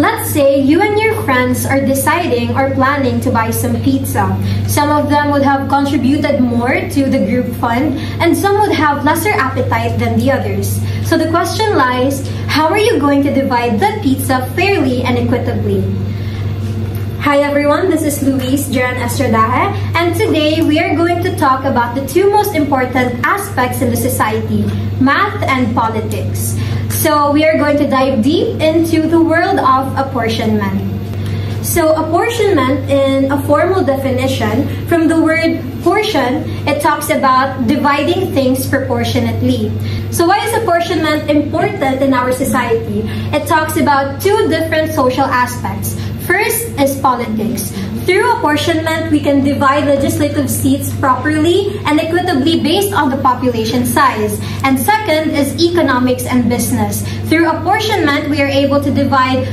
Let's say you and your friends are deciding or planning to buy some pizza. Some of them would have contributed more to the group fund, and some would have lesser appetite than the others. So the question lies, how are you going to divide the pizza fairly and equitably? Hi everyone, this is Luis Geran Estradaje, and today we are going to talk about the two most important aspects in the society, math and politics. So we are going to dive deep into the world of apportionment. So apportionment, in a formal definition, from the word portion, it talks about dividing things proportionately. So why is apportionment important in our society? It talks about two different social aspects. First is politics. Through apportionment, we can divide legislative seats properly and equitably based on the population size. And second is economics and business. Through apportionment, we are able to divide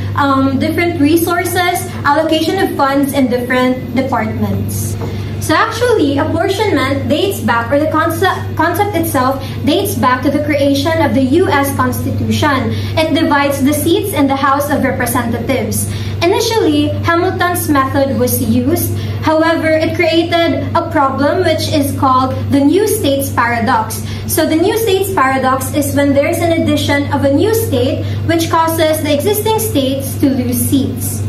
different resources, allocation of funds in different departments. So actually, apportionment dates back, or the concept itself dates back to the creation of the U.S. Constitution. It divides the seats in the House of Representatives. Initially, Hamilton's method was used. However, it created a problem which is called the new states paradox. So the new states paradox is when there's an addition of a new state which causes the existing states to lose seats.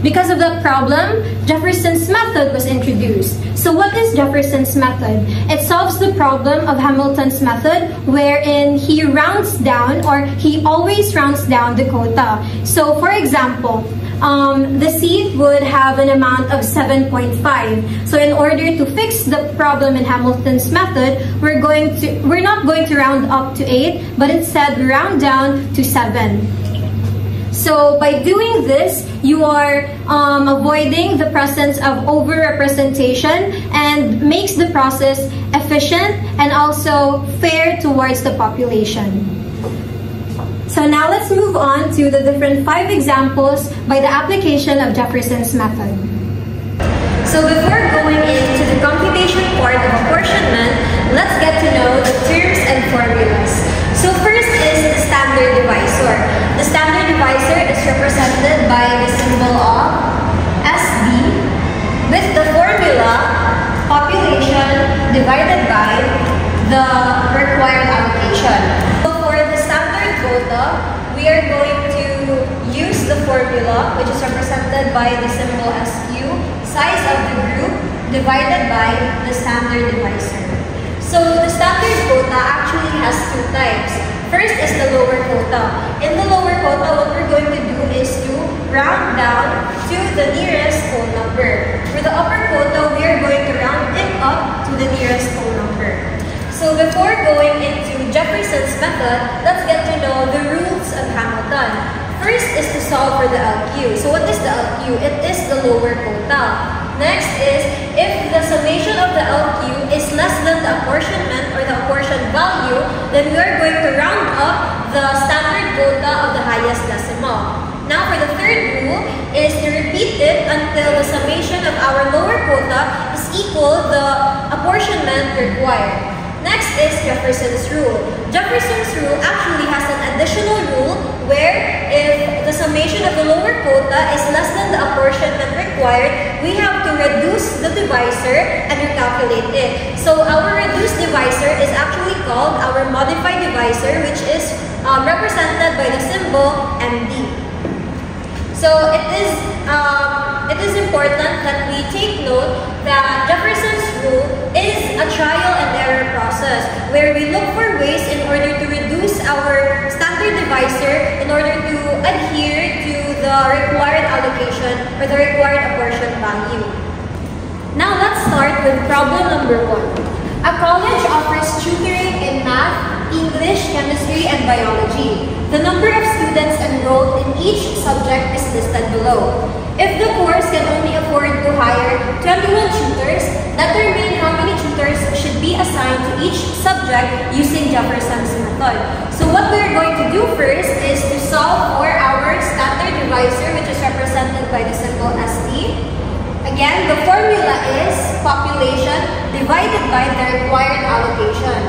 Because of that problem, Jefferson's method was introduced. So what is Jefferson's method? It solves the problem of Hamilton's method, wherein he rounds down, or he always rounds down the quota. So for example, the seat would have an amount of 7.5. So in order to fix the problem in Hamilton's method, we're not going to round up to 8, but instead round down to 7. So by doing this, you are avoiding the presence of over-representation and makes the process efficient and also fair towards the population. So now let's move on to the different 5 examples by the application of Jefferson's method. So before going into the computation part of apportionment, let's get to know the terms and formulas. So first is the standard divisor. The standard divisor is represented by the symbol of SB with the formula population divided by the required allocation. So for the standard quota, we are going to use the formula which is represented by the symbol SQ, size of the group divided by the standard divisor. So the standard quota actually has 2 types. First is the lower quota. In the lower quota, what we're going to do is to round down to the nearest whole number. For the upper quota, we are going to round it up to the nearest whole number. So before going into Jefferson's method, let's get to know the rules of Hamilton. First is to solve for the LQ. So what is the LQ? It is the lower quota. Next is, if the summation of the LQ is less than the apportionment or the apportioned value, then we are going to round up the standard quota of the highest decimal. Now for the third rule is to repeat it until the summation of our lower quota is equal the apportionment required. Next is Jefferson's rule. Jefferson's rule actually has an additional rule where if the summation of the lower quota is less than the apportionment required, we have to reduce the divisor and recalculate it. So our reduced divisor is actually called our modified divisor, which is represented by the symbol MD. So it is important that we take note that Jefferson's rule is a trial and error process where we look for ways in order to reduce our standard divisor in order to adhere to the required allocation or the required apportioned value. Now let's start with problem number 1. A college offers tutoring in math, English, chemistry, and biology. The number of students enrolled in each subject is listed below. If the course can only afford to hire 21 tutors, determine how many tutors should be assigned to each subject using Jefferson's method. So what we're going to do first is to solve for our standard divisor, which is represented by the symbol ST. Again, the formula is population divided by the required allocation.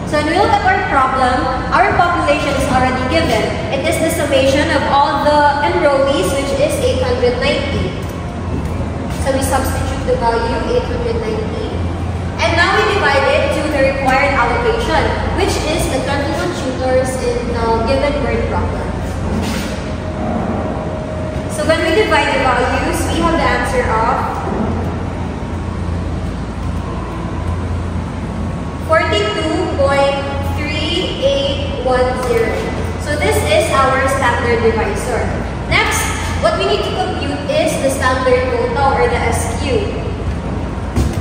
So when we look at our problem, our population is already given. It is the summation of all the enrollees, which is 890. So we substitute the value 890. And now we divide it to the required allocation, which is the 21 tutors in the given word problem. So when we divide the values, we have the answer of 42.3810. So this is our standard divisor. Next, what we need to compute is the standard quota or the SQ.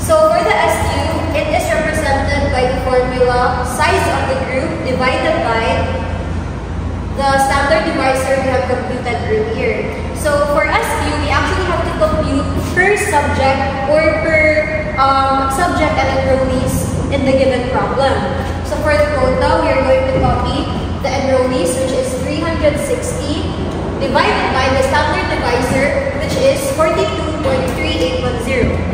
So for the SQ, it is represented by the formula size of the group divided by the standard divisor we have computed earlier. So for SQ, we actually have to compute per subject or per subject and enrollees in the given problem. So for the quota, we are going to copy the enrollees, which is 360, divided by the standard divisor, which is 42.3810.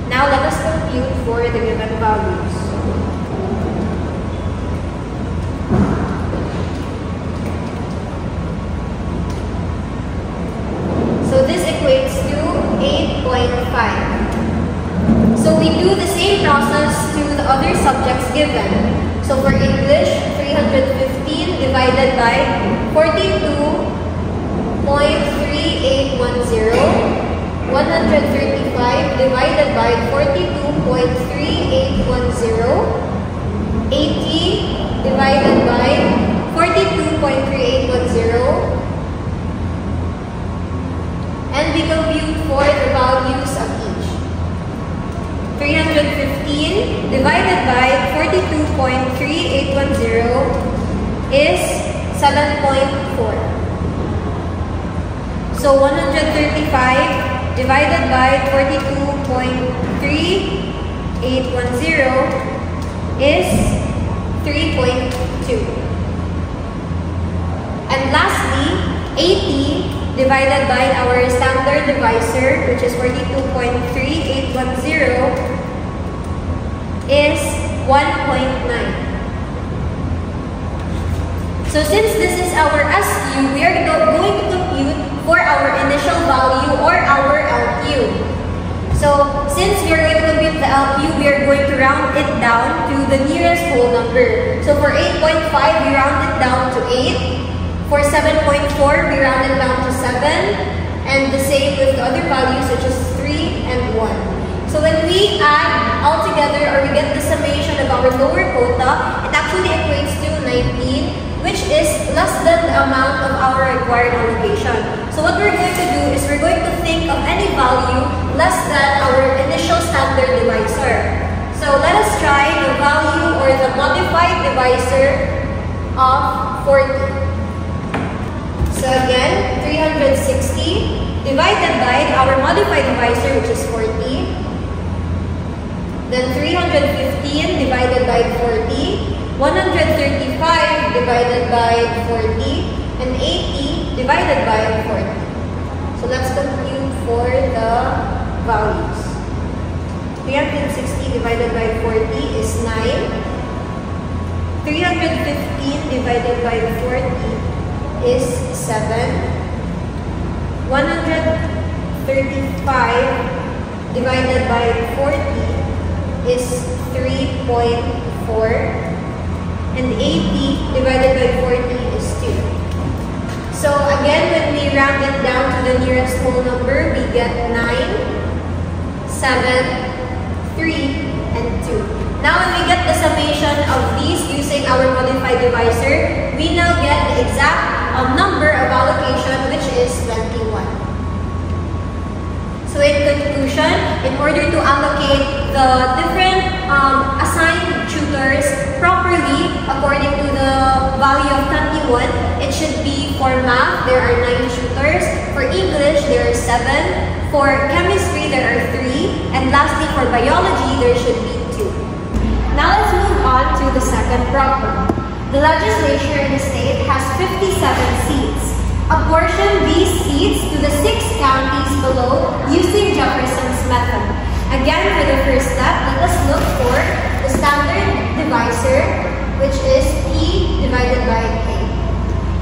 Now let us compute for the given values. So this equates to 8.5. So we do the same process to the other subjects given. So for English, 315 divided by 42.3810. 135 divided by 42.3810. 80 divided by 42.3810. And we compute for the values of each. 315 divided by 42.3810 is 7.4. So 135 divided by 42.3810 is 3.2. And lastly, 80 divided by our standard divisor, which is 42.3810, is 1.9. So since this is our SQ, we are going to compute for our initial value or our LQ. So since we are going to compute the LQ, we are going to round it down to the nearest whole number. So for 8.5, we round it down to 8. For 7.4, we round it down to 7. And the same with the other values, such as 3 and 1. So when we add all together, or we get the summation of our lower quota, it actually equates to 19. Which is less than the amount of our required allocation. So what we're going to do is we're going to think of any value less than our initial standard divisor. So let us try the value or the modified divisor of 40. So again, 360 divided by our modified divisor, which is 40. Then 315 divided by 40. 135 divided by 40, and 80 divided by 40. So let's compute for the values. 360 divided by 40 is 9. 315 divided by 40 is 7. 135 divided by 40 is 3.4. And 80 divided by 40 is 2. So again, when we round it down to the nearest whole number, we get 9, 7, 3, and 2. Now when we get the summation of these using our modified divisor, we now get the exact number of allocation, which is 21. So in conclusion, in order to allocate the different assigned tutors properly according to the value of 21, it should be for math, there are 9 tutors. For English, there are 7. For chemistry, there are 3. And lastly, for biology, there should be 2. Now let's move on to the second problem. The legislature in the state has 57 seats. Apportion these seats to the 6 counties below using Jefferson's method. Again, for the first step, let us look for the standard divisor, which is P divided by K.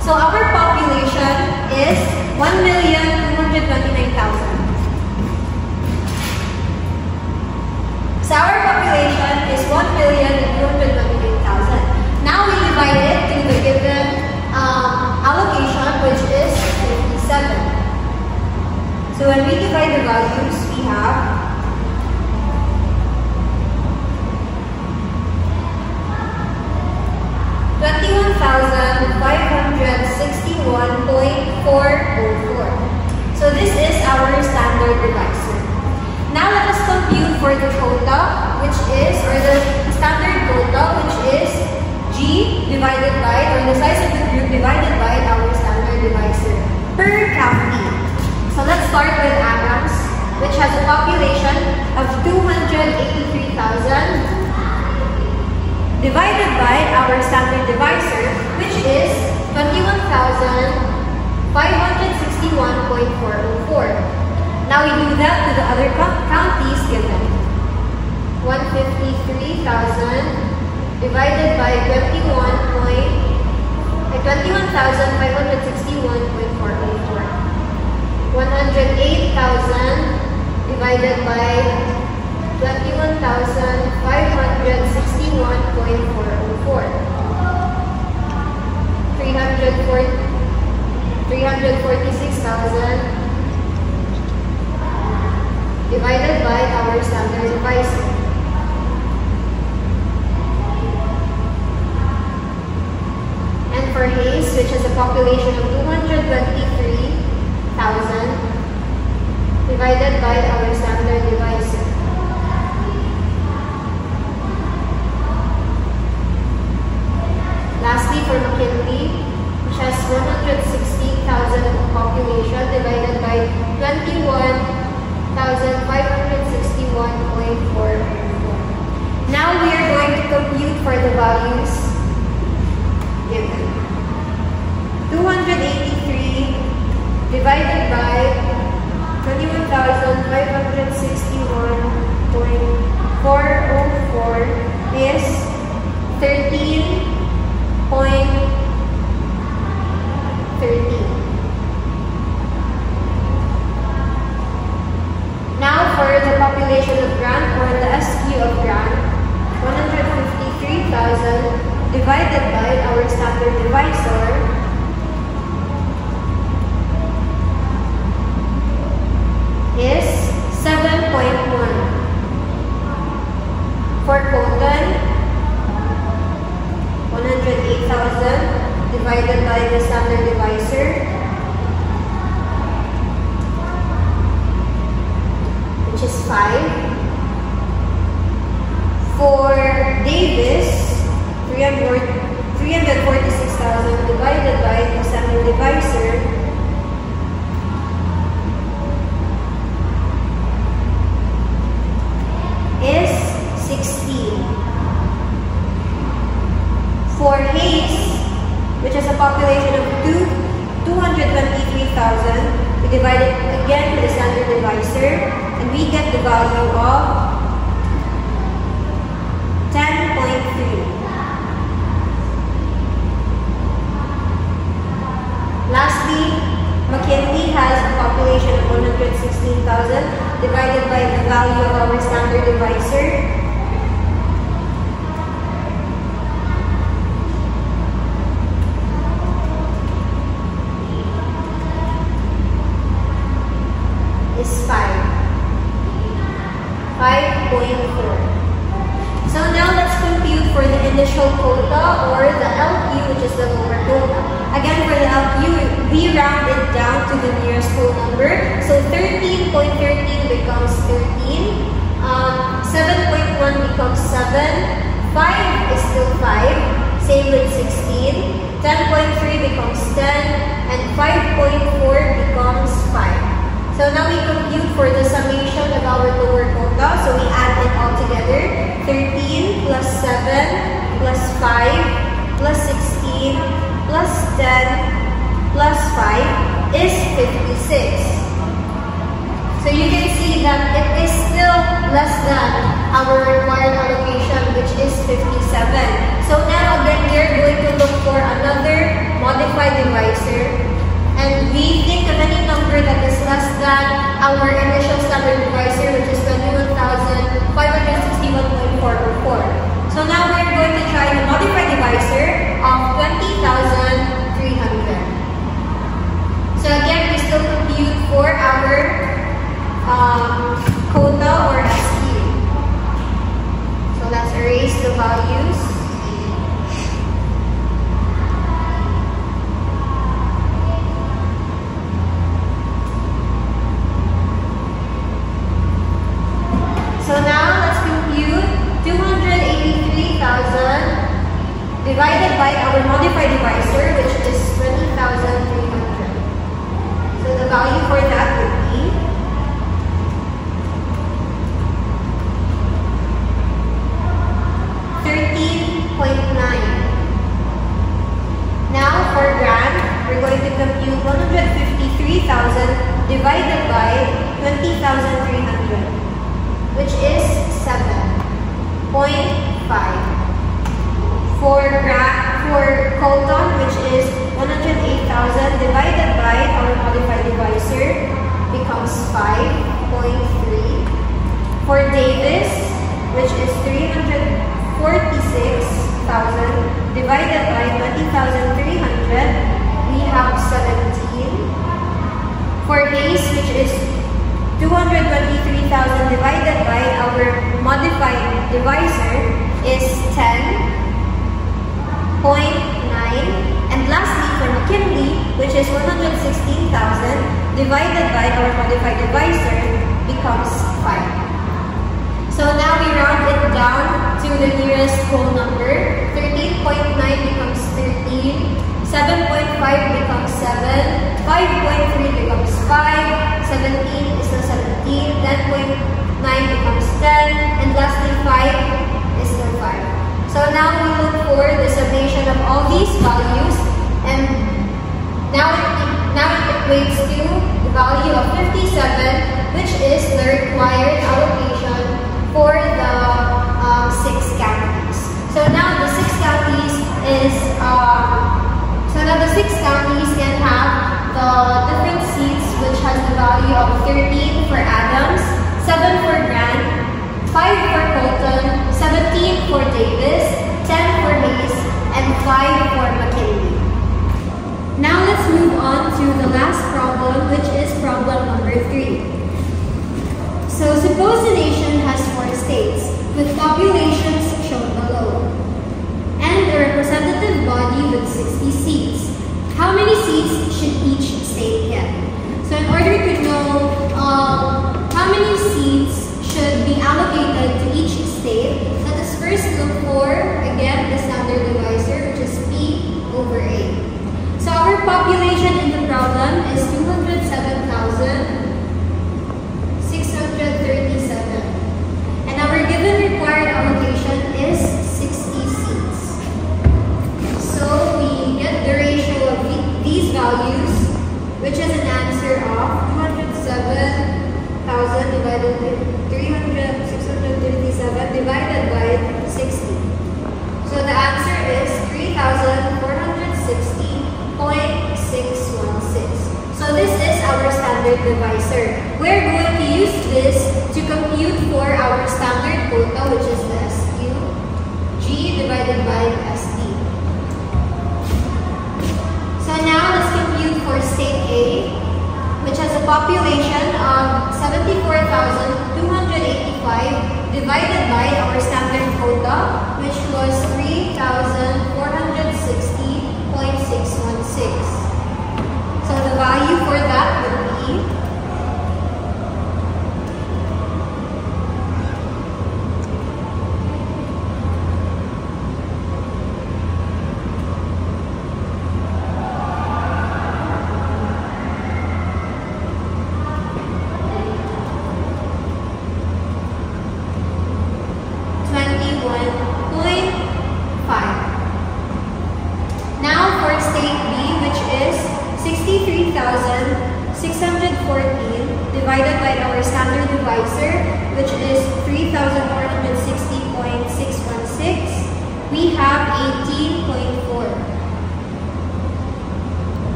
So our population is 1,229,000. So our population is 1,229,000. Now we divide it to the given allocation, which is 57. So when we divide the values, we have 21,561.404. So this is our standard divisor. Now let us compute for the quota, which is, or the standard quota, which is G divided by, or the size of the group divided by our standard divisor per county. So let's start with Adams, which has a population of 283,000. Divided by our standard divisor, which is 21,561.404. Now we do that to the other counties given. 153,000 divided by 21,561.404. 108,000 divided by 21,561.404. 346,000 divided by our standard divisor. And for Hayes, which has a population of 223,000 divided by our standard divisor. Lastly, for McKinley, which has 116,000 population divided by 21,561.404. Now we are going to compute for the values given. 283 divided by 21,561.404 is 13.13. Now for the population of Grant, or the SQ of Grant, 153,000 divided by our standard divisor is 7.1. For Colton, 108,000 divided by the standard divisor, which is 5. For Davis, 346,000 divided by the standard divisor is 16. For Hayes, which has a population of 223,000, we divide it again with the standard divisor, and we get the value of 10.3. Lastly, McKinley has a population of 116,000 divided by the value of our standard divisor, is 5.4. So now let's compute for the initial quota, or the LQ, which is the lower quota. Again, for the LQ, we round it down to the nearest whole number. So 13.13 becomes 13. 7.1 becomes 7. 5 is still 5. Same with 16. 10.3 becomes 10. And 5.4 becomes 5. So now we compute for the summation of our lower quota. So we add it all together. 13 plus 7 plus 5 plus 16 plus 10 plus 5 is 56. So you can see that it is still less than our required allocation, which is 57. So now again, we are going to look for another modified divisor. And we think of any number that is less than our initial standard divisor, which is 21,561.404. So now we are going to try the modified divisor of 20,300. So again, we still compute for our quota or SQ. So let's erase the values. So now let's compute 283,000 divided by our modified divisor, which is 20,300. So the value for that would be 13.9. Now for grand, we're going to compute 153,000 divided by 20,300. Which is 7.5. For Colton, which is 108,000 divided by our modified divisor, becomes 5.3. For Davis, which is 346,000 divided by 20,300, we have 17. For Hayes, which is 223,000 divided by our modified divisor is 10.9. And lastly, for McKinley, which is 116,000 divided by our modified divisor becomes 5. So now we round it down to the nearest whole number. 13.9 becomes 13. 7.5 becomes 7, 5.3 becomes 5, 17 is still 17, 10.9 becomes 10, and lastly 5 is still 5. So now we look for the summation of all these values, and now it equates to the value of 57, which is the required allocation for the 6 counties. So now the 6 counties is So now the 6 counties can have the different seats, which has the value of 13 for Adams, 7 for Grant, 5 for Colton, 17 for Davis, 10 for Hayes, and 5 for McKinley. Now let's move on to the last problem, which is problem number 3. So suppose the nation has 4 states, with populations shown below, and a representative body with 60 seats. How many seats should each state get? So in order to know how many seats should be allocated to each state, let us first look for, again, the standard divisor, which is P over A. So our population in the problem is 207,637. And our given required allocation is 60 seats. So we get the ratio of these values, which is an answer of 207,000 divided by 637 divided by 60. So the answer is 3,460.616. So this is our standard divisor. We're going to use this to compute for our standard quota, which is the SQ, G divided by SD. So now let's compute for state A, which has a population of 74,285 divided by our standard quota, which was 3,460.616. So the value for that would be 3,460.616.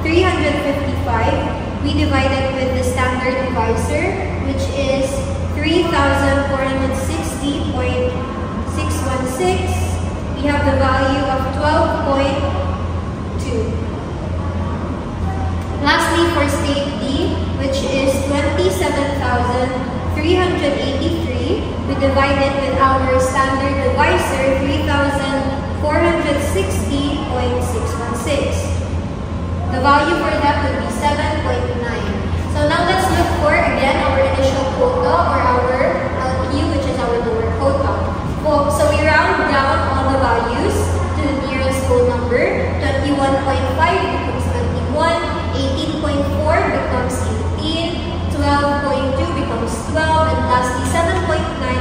3,355. We divide it with the standard divisor, which is 3,460.616. We have the value of 12.2. Lastly, for state D, which is 27,383, we divide it with our standard divisor, 3,460.616. The value for that would be 7.9. So now let's look for, again, our initial quota, or our LQ, which is our lower quota. So we round down all the values to the nearest whole number. 21.5 becomes 21, 18.4 becomes 18, 12.2 becomes 12, and lastly 7.9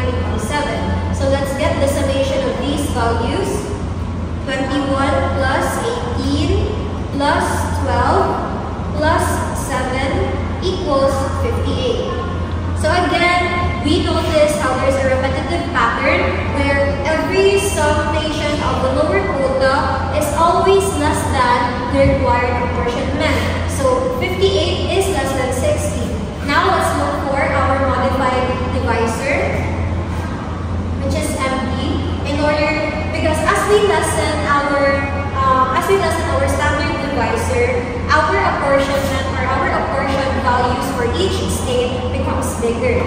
becomes 7. So let's get the summation of these values. 21 plus 18 plus 12 plus 7 equals 58. So again, we notice how there's a repetitive pattern where every summation of the lower quota is always less than the required apportionment. So 58 is less than 60. Now let's look for our modified divisor, which is MD, because as we lessen our standard divisor, our apportionment, or our apportioned values for each state becomes bigger.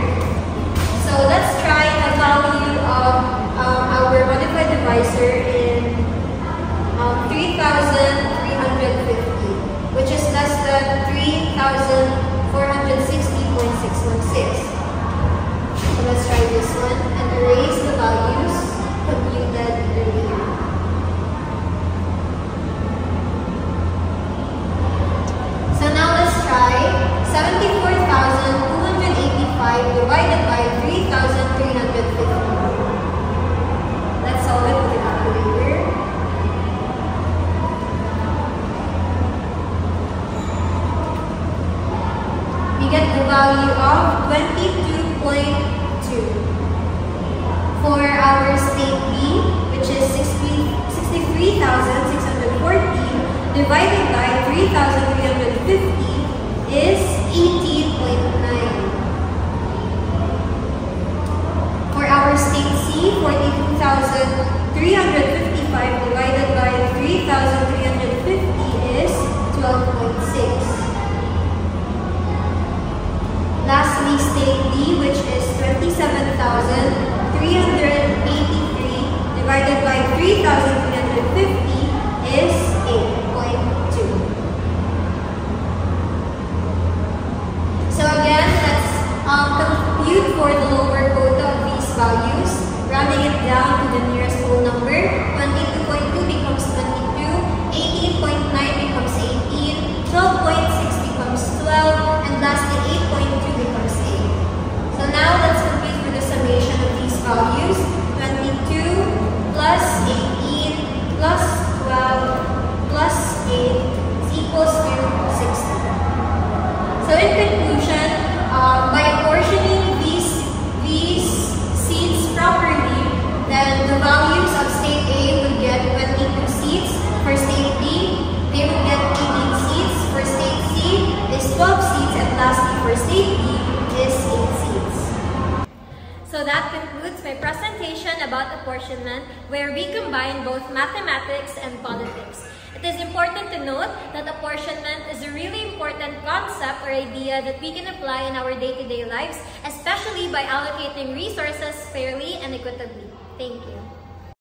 So let's try the value of our modified divisor in 3,350, which is less than 3,460.616. So let's try this one and erase the values computed earlier. So now let's try 74,285 divided by 3,350. Let's solve it with a calculator. We get the value of 22.2. For our state B, which is 63,640, divided by 3,350 is 18.9. For our state C, 42,355 divided by 3,350 is 12.6. Lastly, state D, which is 27,383 divided by 3,350 is 8.2. So again, let's compute for the lower quota of these values, rounding it down to the nearest whole number. 22.2 becomes 22, 18.9 becomes 18, 12.6 becomes 12, and lastly 8.2 becomes 8. So now let's compute for the summation of these values. 22 plus 18 plus 12 plus 8 is equals to 60. So in conclusion, by apportioning these seats properly, then the values of state A would get 22 seats. For state B, they would get 18 seats. For state C is 12 seats, and lastly for state D is 8 seats. So that concludes my presentation about apportionment, where we combine both mathematics and politics. It is important to note that apportionment is a really important concept or idea that we can apply in our day-to-day lives, especially by allocating resources fairly and equitably. Thank you.